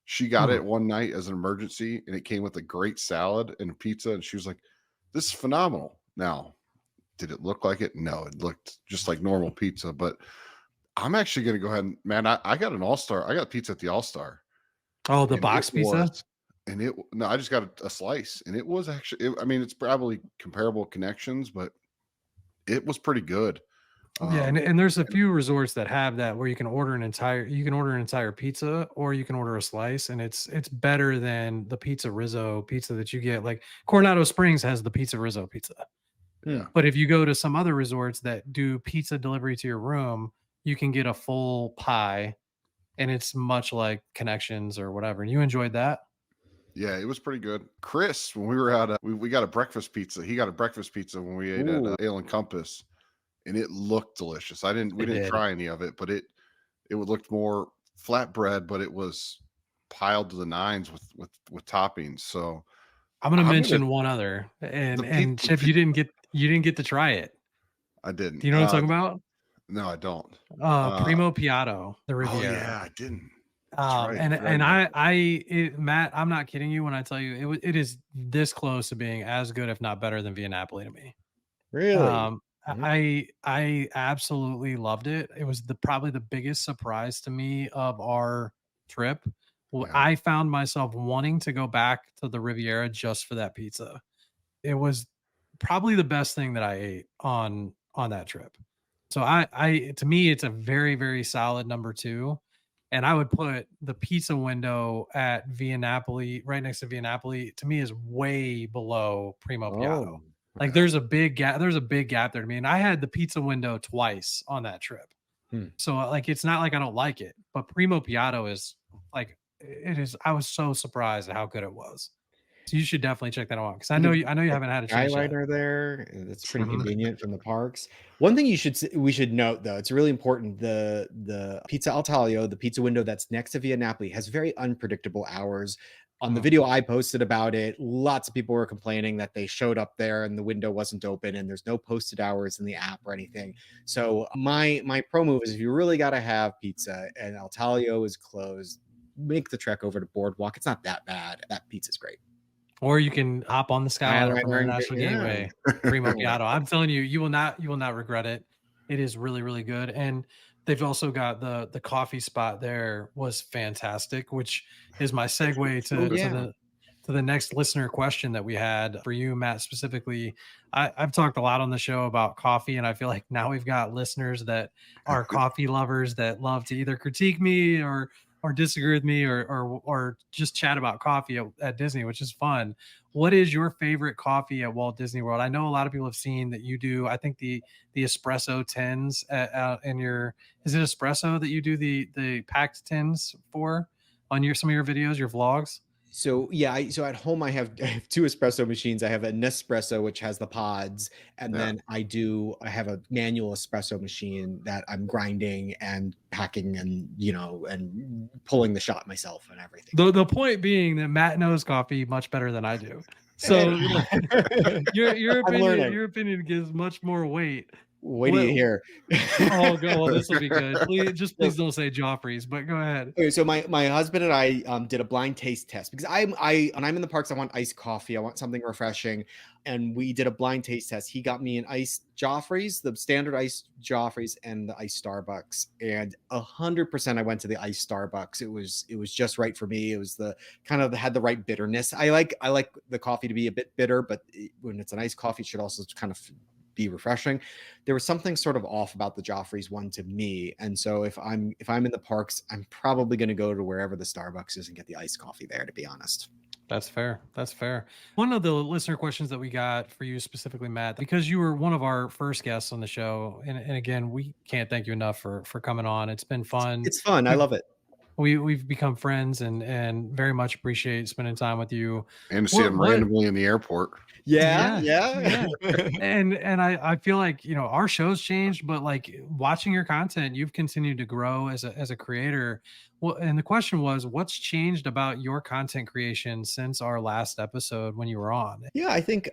[SPEAKER 3] She got
[SPEAKER 1] Mhm.
[SPEAKER 3] it one night as an emergency, and it came with a great salad and a pizza, and she was like, "This is phenomenal." Now, did it look like it? No, it looked just like normal pizza. But I'm actually going to go ahead and, man, I got an All Star. I got pizza at the All Star.
[SPEAKER 1] Oh, the
[SPEAKER 3] and it
[SPEAKER 1] box pizza?
[SPEAKER 3] was and it no, I just got a slice, and it was actually I mean, it's probably comparable connections, but it was pretty good.
[SPEAKER 1] Yeah,
[SPEAKER 3] Um,
[SPEAKER 1] and there's a
[SPEAKER 3] and
[SPEAKER 1] few resorts that have that where you can order an entire pizza or you can order a slice, and it's better than the pizza Rizzo pizza that you get. Like Coronado Springs has the pizza Rizzo pizza.
[SPEAKER 2] Hmm.
[SPEAKER 3] yeah.
[SPEAKER 1] But if you go to some other resorts that do pizza delivery to your room, you can get a full pie and it's much like Connections or whatever. And you enjoyed that?
[SPEAKER 3] Yeah, it was pretty good. Chris, when we were at we got a breakfast pizza. He got a breakfast pizza when we ate at
[SPEAKER 2] Ooh.
[SPEAKER 3] Ale and Compass, and it looked delicious. We
[SPEAKER 1] It
[SPEAKER 3] didn't
[SPEAKER 1] did.
[SPEAKER 3] try any of it, but it would looked more flatbread, but it was piled to the nines with toppings. So
[SPEAKER 1] I'm gonna
[SPEAKER 3] I'm gonna
[SPEAKER 1] mention one other,
[SPEAKER 3] the
[SPEAKER 1] and Chip, you didn't get to try it.
[SPEAKER 3] I
[SPEAKER 1] Do
[SPEAKER 3] didn't.
[SPEAKER 1] you know what I'm talking about?
[SPEAKER 3] No, I don't.
[SPEAKER 1] Primo Piatto, the
[SPEAKER 3] Oh yeah,
[SPEAKER 1] Riviera.
[SPEAKER 3] I didn't. That's right. I forgot
[SPEAKER 1] And
[SPEAKER 3] about that.
[SPEAKER 1] Matt, I'm not kidding you when I tell you it is this close to being as good, if not better, than Via Napoli to me.
[SPEAKER 2] Really?
[SPEAKER 1] Um,
[SPEAKER 2] Mhm.
[SPEAKER 1] I absolutely loved it. It was probably the biggest surprise to me of our trip.
[SPEAKER 3] Yeah.
[SPEAKER 1] I found myself wanting to go back to the Riviera just for that pizza. It was probably the best thing that I ate on that trip. So I to me, it's a very, very solid number 2, and I would put the pizza window at Via Napoli right next to Via Napoli, to me, is way below Primo Piatto.
[SPEAKER 2] Oh.
[SPEAKER 1] Like,
[SPEAKER 3] Yeah.
[SPEAKER 1] there's a big gap there to me, and I had the pizza window twice on that trip.
[SPEAKER 2] Hmm.
[SPEAKER 1] So, like, it's not like I don't like it, but Primo Piatto is, like, it is I was so surprised at how good it was. So you should definitely check that out because
[SPEAKER 2] And the
[SPEAKER 1] I know you haven't had a chance yet.
[SPEAKER 2] Skyliner there, that's pretty
[SPEAKER 1] Mhm.
[SPEAKER 2] convenient from the parks. One thing we should note, though, it's really important, the Pizza Al Taglio, the pizza window that's next to Via Napoli, has very unpredictable hours. On the
[SPEAKER 1] Mm.
[SPEAKER 2] video I posted about it, lots of people were complaining that they showed up there and the window wasn't open and there's no posted hours in the app or anything. So my pro move is if you really gotta have pizza and Al Taglio is closed, make the trek over to Boardwalk. It's not that bad. That pizza's great.
[SPEAKER 1] Or you can hop on the Skyliner from
[SPEAKER 2] Skyliner and
[SPEAKER 1] International
[SPEAKER 2] yeah.
[SPEAKER 1] Gateway, Primo Piatto. I'm telling you, you will not regret it. It is really, really good. And they've also got the coffee spot there was fantastic, which is my segue
[SPEAKER 3] So good.
[SPEAKER 2] Yeah.
[SPEAKER 1] to the next listener question that we had for you, Matt, specifically. I've talked a lot on the show about coffee, and I feel like now we've got listeners that are coffee lovers that love to either critique me or disagree with me or just chat about coffee at Disney, which is fun. What is your favorite coffee at Walt Disney World? I know a lot of people have seen that you do. I think the espresso tins in your is it espresso that you do the packed tins for on your some of your videos, your vlogs?
[SPEAKER 2] So yeah, so at home I have two espresso machines. I have a Nespresso which has the pods, and
[SPEAKER 3] Yeah.
[SPEAKER 2] then I have a manual espresso machine that I'm grinding and packing and and pulling the shot myself and everything.
[SPEAKER 1] The point being that Matt knows coffee much better than I do.
[SPEAKER 2] And
[SPEAKER 1] So
[SPEAKER 2] I'm learning.
[SPEAKER 1] your opinion gives much more weight.
[SPEAKER 2] Wait till
[SPEAKER 1] What
[SPEAKER 2] you hear.
[SPEAKER 1] Oh, go well, this will be good. Please
[SPEAKER 2] So
[SPEAKER 1] don't say Joffrey's, but go ahead.
[SPEAKER 2] okay, so my husband and I did a blind taste test because when I'm in the parks, I want iced coffee. I want something refreshing, and we did a blind taste test. He got me an iced Joffrey's, the standard iced Joffrey's, and the iced Starbucks. And 100% I went to the iced Starbucks. It was just right for me. It was the kind of had the right bitterness. I like the coffee to be a bit bitter, but when it's an iced coffee, it should also kind of be refreshing. There was something sort of off about the Joffrey's one to me. And so if I'm in the parks, I'm probably going to go to wherever the Starbucks is and get the iced coffee there, to be honest.
[SPEAKER 1] That's fair. That's fair. One of the listener questions that we got for you specifically, Matt, because you were one of our first guests on the show, and again, we can't thank you enough for coming on. It's been fun.
[SPEAKER 2] It's fun. I
[SPEAKER 1] We've
[SPEAKER 2] love it.
[SPEAKER 1] we've become friends and very much appreciate spending time with you.
[SPEAKER 3] And to see him
[SPEAKER 1] What
[SPEAKER 3] randomly in the airport.
[SPEAKER 2] Yeah,
[SPEAKER 1] Yeah,
[SPEAKER 2] yeah.
[SPEAKER 1] yeah. And I feel like, our show's changed, but like watching your content, you've continued to grow as a creator. Well, and the question was, what's changed about your content creation since our last episode when you were on?
[SPEAKER 2] Yeah, I think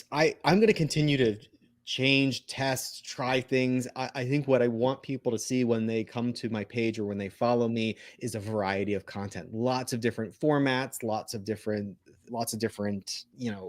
[SPEAKER 2] I'm going to continue to change, test, try things. I think what I want people to see when they come to my page or when they follow me is a variety of content, lots of different formats, lots of different lots of different,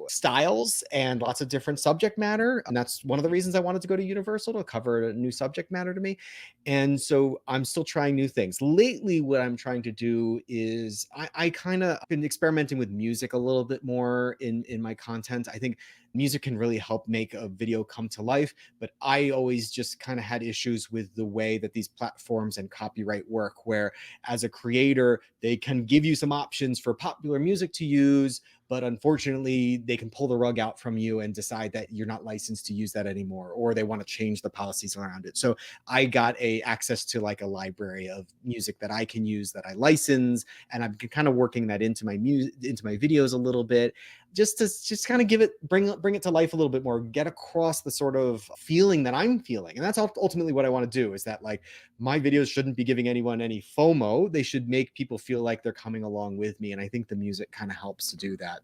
[SPEAKER 2] styles and lots of different subject matter. And that's one of the reasons I wanted to go to Universal, to cover a new subject matter to me. And so I'm still trying new things. Lately, what I'm trying to do is I kind of been experimenting with music a little bit more in my content. I think music can really help make a video come to life, but I always just kind of had issues with the way that these platforms and copyright work, where as a creator, they can give you some options for popular music to use, but unfortunately they can pull the rug out from you and decide that you're not licensed to use that anymore, or they want to change the policies around it. So I got access to like a library of music that I can use, that I license, and I'm kind of working that into my videos a little bit, just to kind of bring it to life a little bit more, get across the sort of feeling that I'm feeling. And that's ultimately what I want to do, is that like my videos shouldn't be giving anyone any FOMO. They should make people feel like they're coming along with me. And I think the music kind of helps to do that.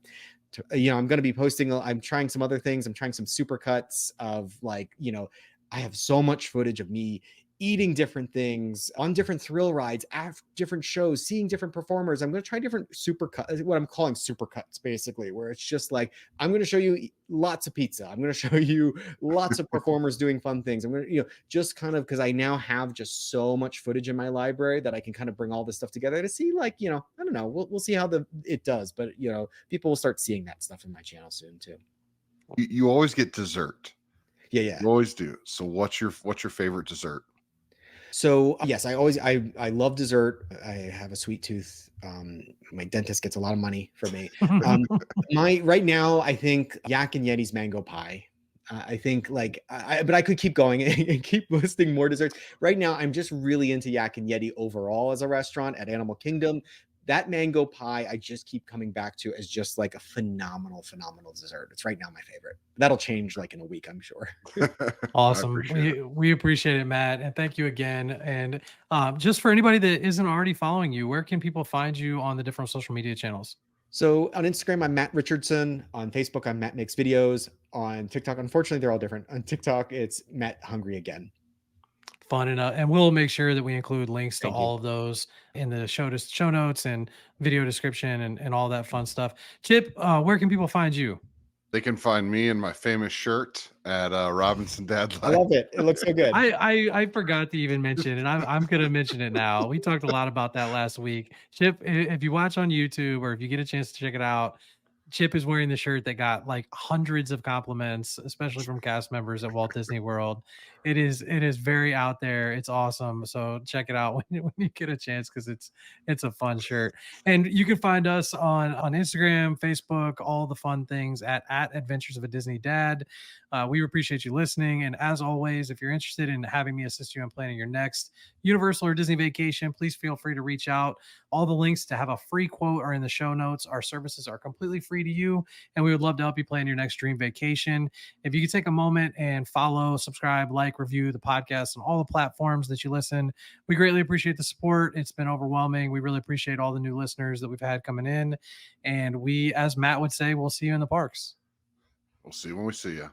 [SPEAKER 2] I'm going to be posting, I'm trying some other things. I'm trying some supercuts of like, I have so much footage of me eating different things on different thrill rides, at different shows, seeing different performers. I'm going to try different supercuts, what I'm calling supercuts, basically, where it's just like, I'm going to show you lots of pizza. I'm going to show you lots of performers doing fun things. I'm going to, just kind of, because I now have just so much footage in my library that I can kind of bring all this stuff together to see, like, I don't know, we'll see how it does, but people will start seeing that stuff in my channel soon too.
[SPEAKER 3] You always get dessert.
[SPEAKER 2] Yeah.
[SPEAKER 3] You always do. So what's your favorite dessert?
[SPEAKER 2] So yes, I love dessert. I have a sweet tooth. My dentist gets a lot of money from me. Right now, I think Yak and Yeti's mango pie. I think but I could keep going and keep listing more desserts. Right now, I'm just really into Yak and Yeti overall as a restaurant at Animal Kingdom. That mango pie, I just keep coming back to as just like a phenomenal dessert. It's right now my favorite. That'll change like in a week, I'm sure.
[SPEAKER 1] Awesome. We appreciate it, Matt. And thank you again. And just for anybody that isn't already following you, where can people find you on the different social media channels?
[SPEAKER 2] So on Instagram, I'm Matt Richardson. On Facebook, I'm Matt Makes Videos. On TikTok, unfortunately, they're all different. On TikTok, it's Matt Hungry Again.
[SPEAKER 1] Fun enough, and we'll make sure that we include links to
[SPEAKER 2] Thank
[SPEAKER 1] all
[SPEAKER 2] you.
[SPEAKER 1] of those in the show notes and video description and all that fun stuff. Chip, where can people find you?
[SPEAKER 3] They can find me in my famous shirt at Robinson Dad
[SPEAKER 2] I
[SPEAKER 3] Life.
[SPEAKER 2] love it. It looks so good.
[SPEAKER 1] I forgot to even mention, and I'm gonna mention it now. We talked a lot about that last week. Chip, if you watch on YouTube or if you get a chance to check it out, Chip is wearing the shirt that got like hundreds of compliments, especially from cast members at Walt Disney World. It is very out there. It's awesome. So check it out when you get a chance, because it's a fun shirt. And you can find us on Instagram, Facebook, all the fun things at Adventures of a Disney Dad. We appreciate you listening. And as always, if you're interested in having me assist you in planning your next Universal or Disney vacation, please feel free to reach out. All the links to have a free quote are in the show notes. Our services are completely free to you, and we would love to help you plan your next dream vacation. If you could take a moment and follow, subscribe, like, review the podcast on all the platforms that you listen, we greatly appreciate the support. It's been overwhelming. We really appreciate all the new listeners that we've had coming in. And we, as Matt would say, we'll see you in the parks.
[SPEAKER 3] We'll see when we see you.